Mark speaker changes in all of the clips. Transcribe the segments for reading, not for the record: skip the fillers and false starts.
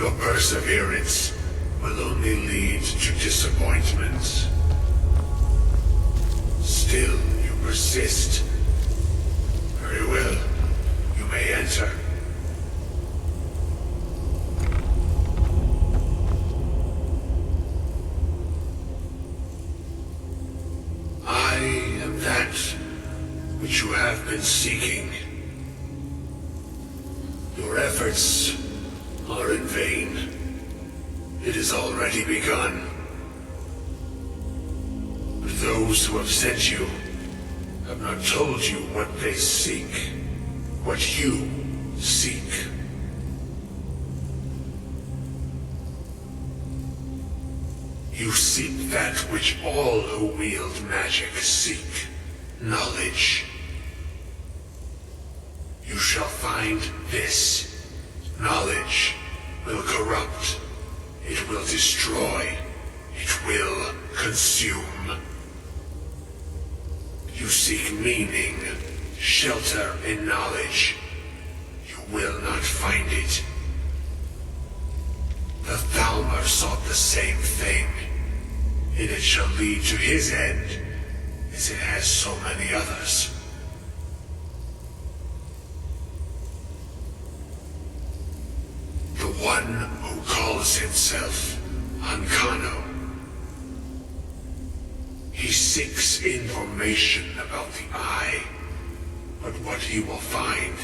Speaker 1: Your perseverance will only lead to disappointments. Still, you persist. Very well. You may enter. I am that which you have been seeking. Your efforts are in vain. It has already begun. But those who have sent you have not told you what they seek, what you seek. You seek that which all who wield magic seek, knowledge. You shall find this. Knowledge will corrupt. It will destroy. It will consume. You seek meaning, shelter in knowledge. You will not find it. The Thalmor sought the same thing, and it shall lead to his end, as it has so many others. The one who calls himself Ancano. He seeks information about the Eye, but what he will find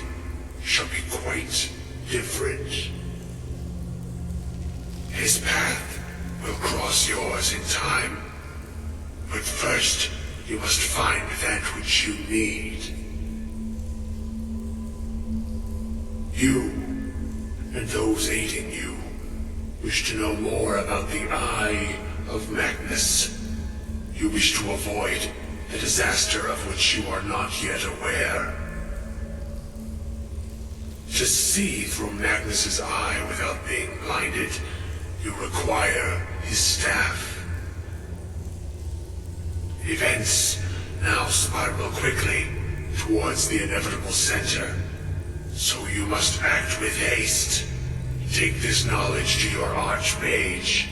Speaker 1: shall be quite different. His path will cross yours in time, but first you must find that which you need. You, and those aiding you, wish to know more about the Eye of Magnus. You wish to avoid the disaster of which you are not yet aware. To see through Magnus's eye without being blinded, you require his staff. Events now spiral quickly towards the inevitable center, so you must act with haste. Take this knowledge to your Archmage.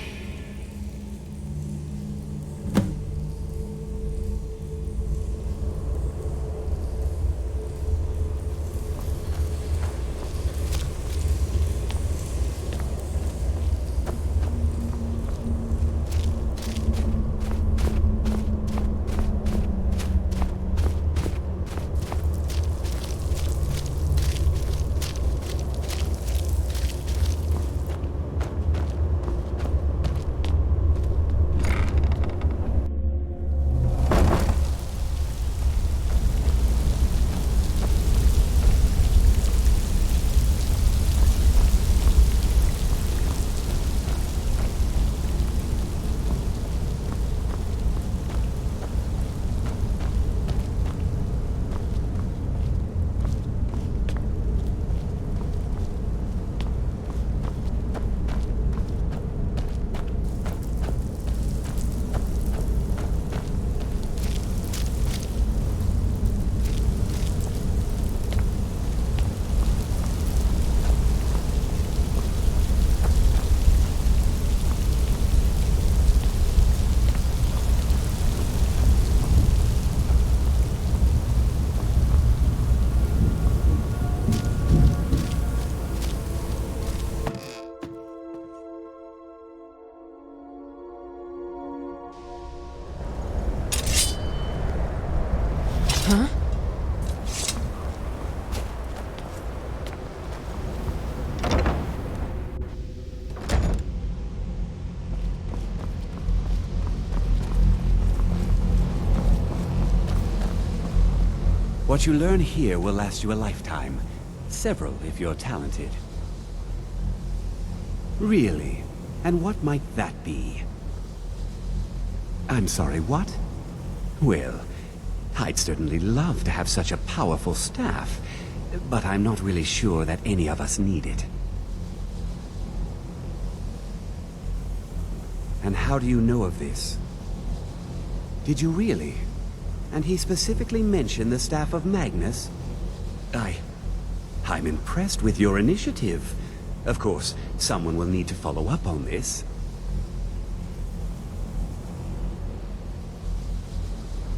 Speaker 2: Huh?
Speaker 3: What you learn here will last you a lifetime. Several, if you're talented. Really? And what might that be? I'm sorry, what? Well, I'd certainly love to have such a powerful staff, but I'm not really sure that any of us need it. And how do you know of this? Did you really? And he specifically mentioned the staff of Magnus? I'm impressed with your initiative. Of course, someone will need to follow up on this.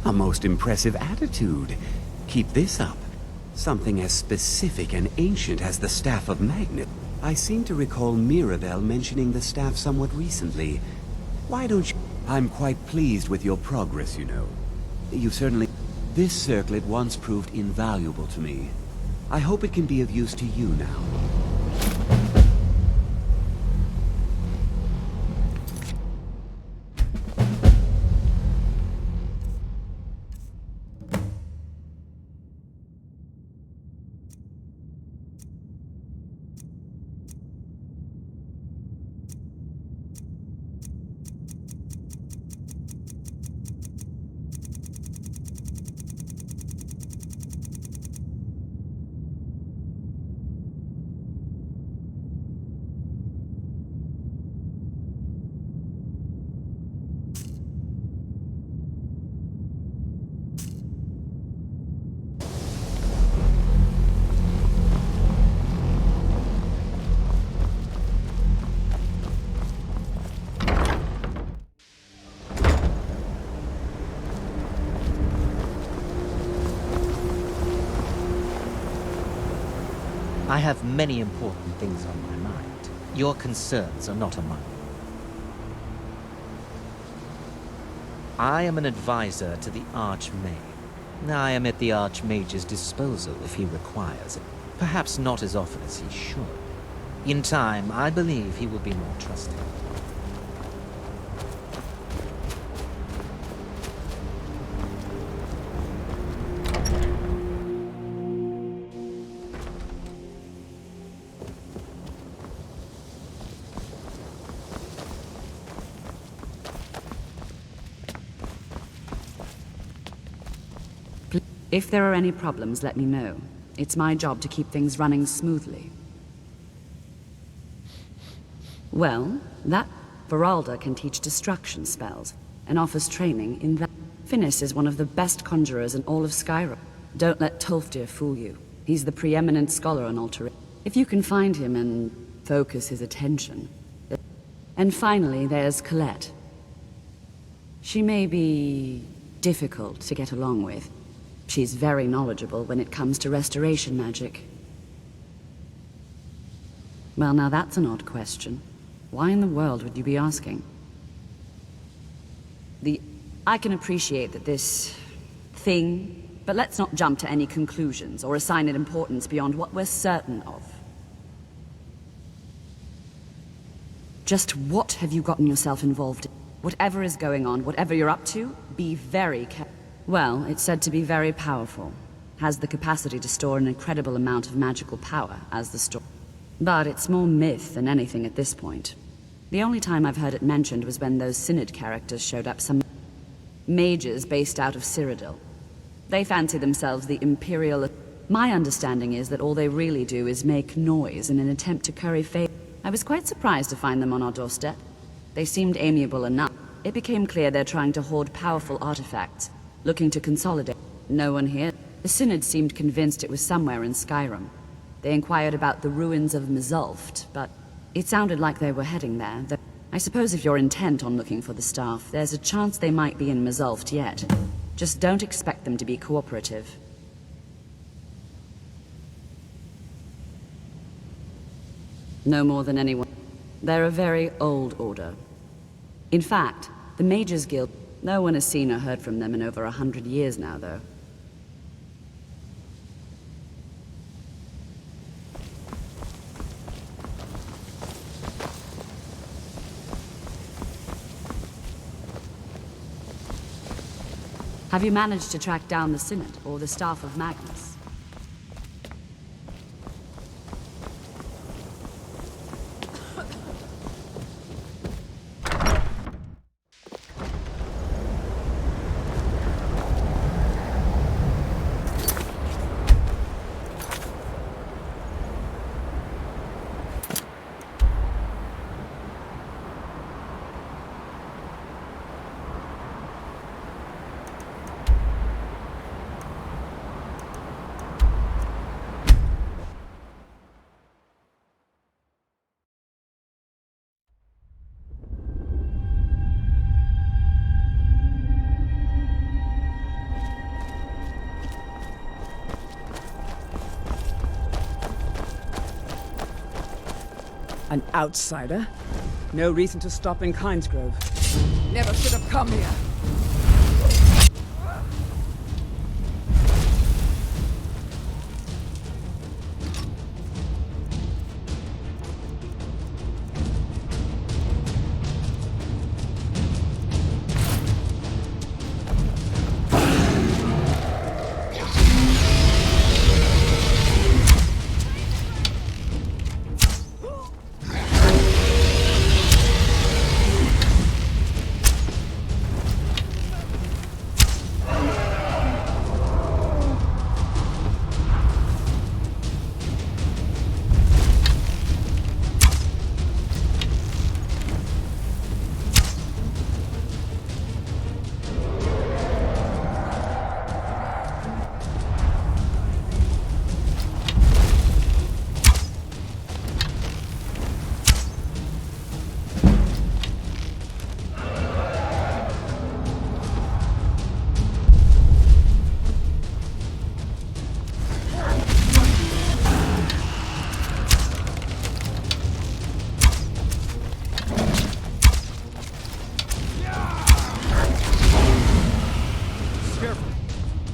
Speaker 3: A most impressive attitude. Keep this up. Something as specific and ancient as the Staff of Magnus. I seem to recall Mirabelle mentioning the staff somewhat recently. Why don't you... I'm quite pleased with your progress, you know. You've certainly... This circlet once proved invaluable to me. I hope it can be of use to you now.
Speaker 2: I have many important things on my mind. Your concerns are not among them. I am an advisor to the Archmage. I am at the Archmage's disposal if he requires it. Perhaps not as often as he should. In time, I believe he will be more trusting.
Speaker 4: If there are any problems, let me know. It's my job to keep things running smoothly. Well, that Veralda can teach destruction spells, and offers training in that. Finis is one of the best conjurers in all of Skyrim. Don't let Tolfdir fool you. He's the preeminent scholar on Altair. If you can find him and focus his attention. And finally, there's Colette. She may be difficult to get along with. She's very knowledgeable when it comes to restoration magic. Well, now that's an odd question. Why in the world would you be asking? I can appreciate that this thing, but let's not jump to any conclusions or assign it importance beyond what we're certain of. Just what have you gotten yourself involved in? Whatever is going on, whatever you're up to, be very careful. Well, it's said to be very powerful. Has the capacity to store an incredible amount of magical power, as the story. But it's more myth than anything at this point. The only time I've heard it mentioned was when those Synod characters showed up, some mages based out of Cyrodiil. They fancy themselves the Imperial... My understanding is that all they really do is make noise in an attempt to curry favor. I was quite surprised to find them on our doorstep. They seemed amiable enough. It became clear they're trying to hoard powerful artifacts, looking to consolidate. No one here. The Synod seemed convinced it was somewhere in Skyrim. They inquired about the ruins of Mizulft, but it sounded like they were heading there. I suppose if you're intent on looking for the staff, there's a chance they might be in Mizulft yet. Just don't expect them to be cooperative. No more than anyone. They're a very old order. In fact, the Mages Guild... No one has seen or heard from them in over 100 years now, though. Have you managed to track down the Synod, or the Staff of Magnus?
Speaker 5: An outsider? No reason to stop in Kinesgrove. Never should have come here.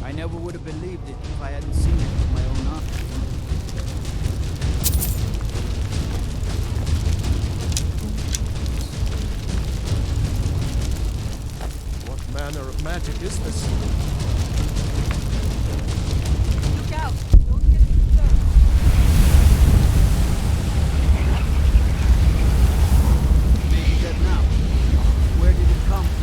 Speaker 6: I never would have believed it if I hadn't seen it with my own eyes.
Speaker 7: What manner of magic is this?
Speaker 5: Look out! Don't get disturbed.
Speaker 6: Maybe dead now. Where did it come from?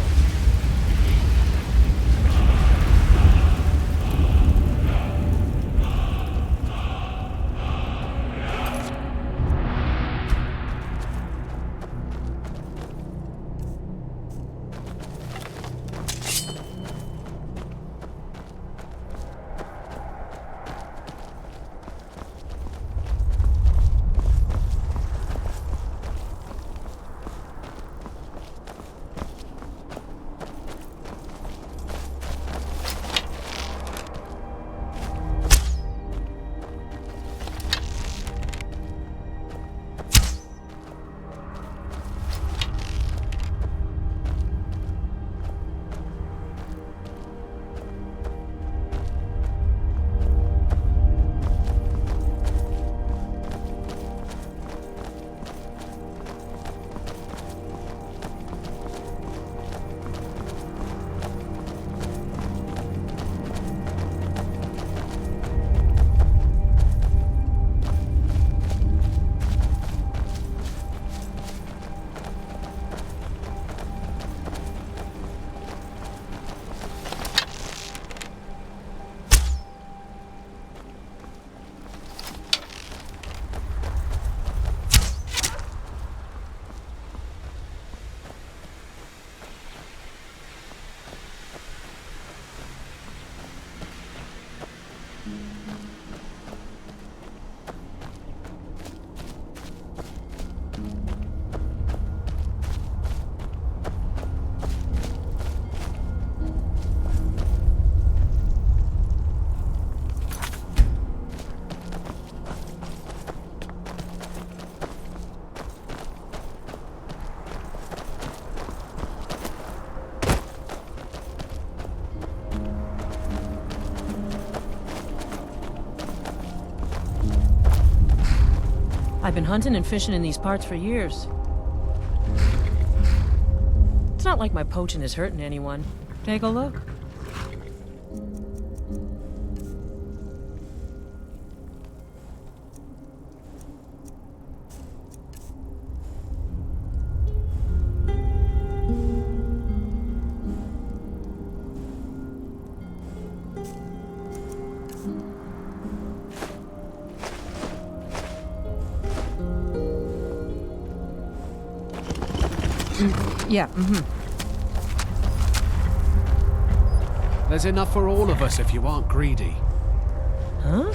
Speaker 8: I've been hunting and fishing in these parts for years. It's not like my poaching is hurting anyone. Take a look. Yeah,
Speaker 6: There's enough for all of us if you aren't greedy.
Speaker 8: Huh?